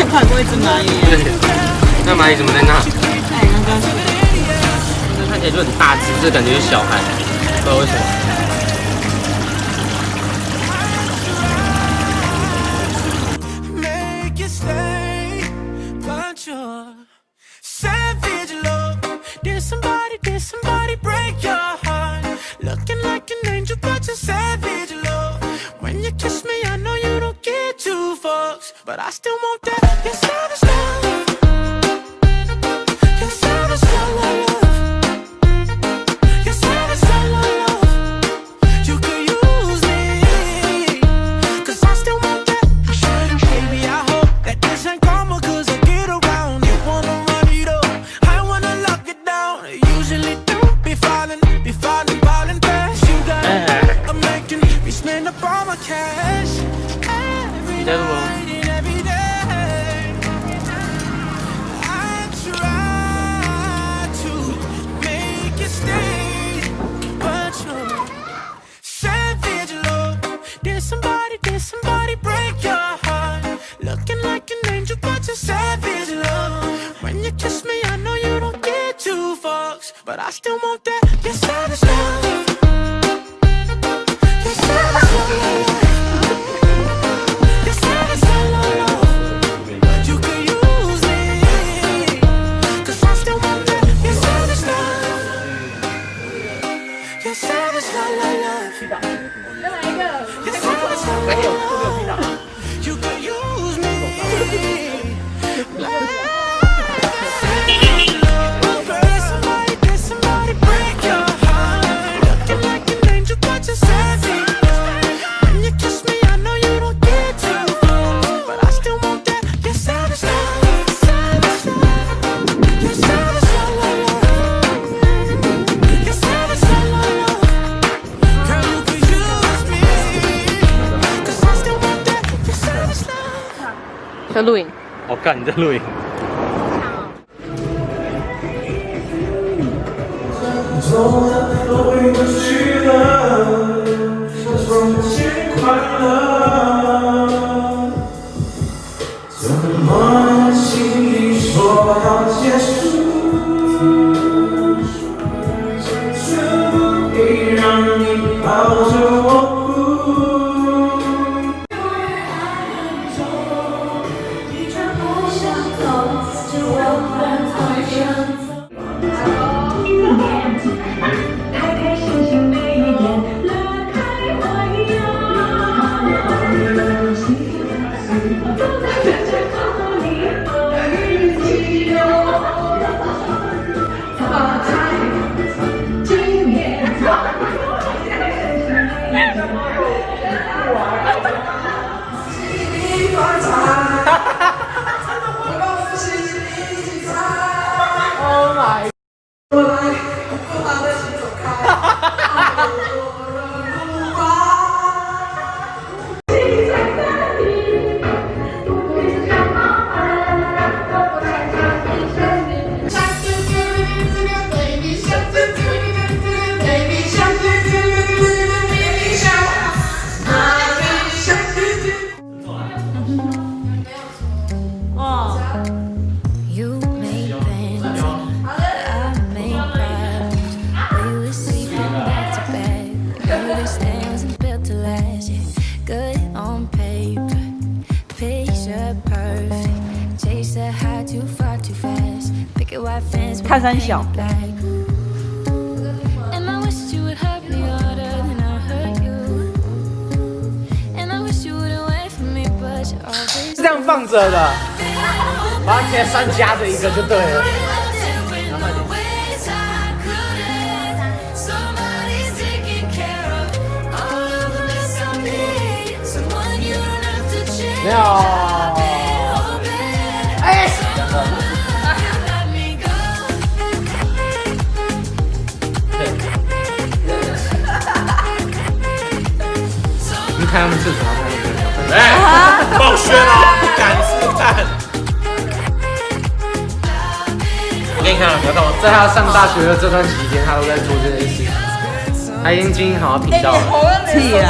跑过一只蚂蚁。对，那蚂蚁怎么在那？哎，那个，那看起来就很大只，这感觉是小孩，不知道为什么。But I still want that. Your savage love. Your savage love. Your savage love. You could use me, 'cause I still want that. Baby, I hope that this ain't karma, 'cause I get around. You wanna run it up, I wanna lock it down. Usually don't be falling fast. You got I'm making me spend up all my cash. Every night. Somebody break your heart. Looking like an angel, but you're savage love. When you kiss me, I know you don't get two fucks, but I still want that. Your savage love. Your savage love. Your savage love. You could use me, 'cause I still want that. Your savage love. Your savage love. Your savage love. You could use me. Somebody break your heart. Looking like an angel, but you're savage. When you kiss me, I know you don't get too close, but I still want that. Your savage love. Savage love. Your savage love. Your savage love. Girl, you could use me, 'cause I still want that. Your savage love. 在录影。我干，你在录影。走了，都会过去了，说节日快乐。怎么轻易说要结束？却不必让你抱着我。Oh my！ 我来，不好的请走开。看三小。是这样放着的，把它直接三夹着一个就对了。没有。看他们厕所，然后看他们小朋友。哎，暴宣哦，不敢试试看。我给你看啊，不要看我。在他上大学的这段期间，他都在做这件事情。他已经经营好频道了。屁啊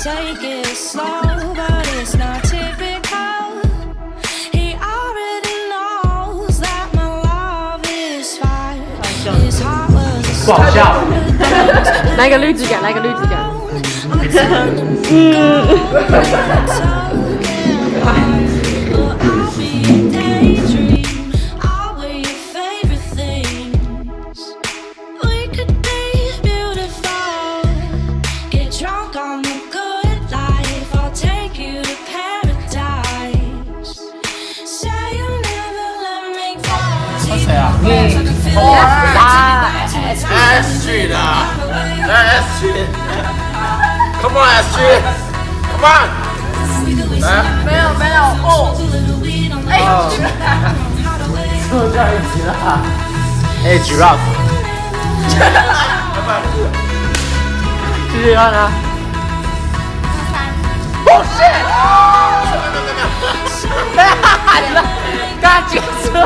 ！Take it slow, but it's not typical. He already knows that my love is fire. His heart was a 不好笑。来个绿质感，来个绿质感。谁啊？Astrid 啊 ，Astrid。Come on Astrid，Come on。来。没有哦，哎，坐在一起了。哎，Giraffe。继续看啊。不是。没有，你们刚刚结束了。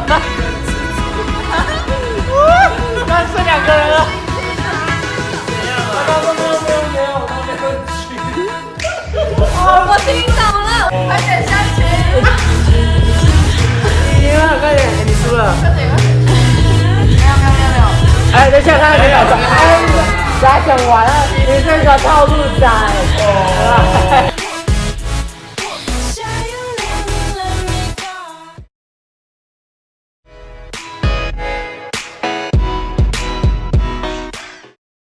刚剩2个人了。我听懂了，快点下去。快点，你输了。快点，没有。哎，等一下，看2秒钟。哎，大家讲完了，你这个套路仔。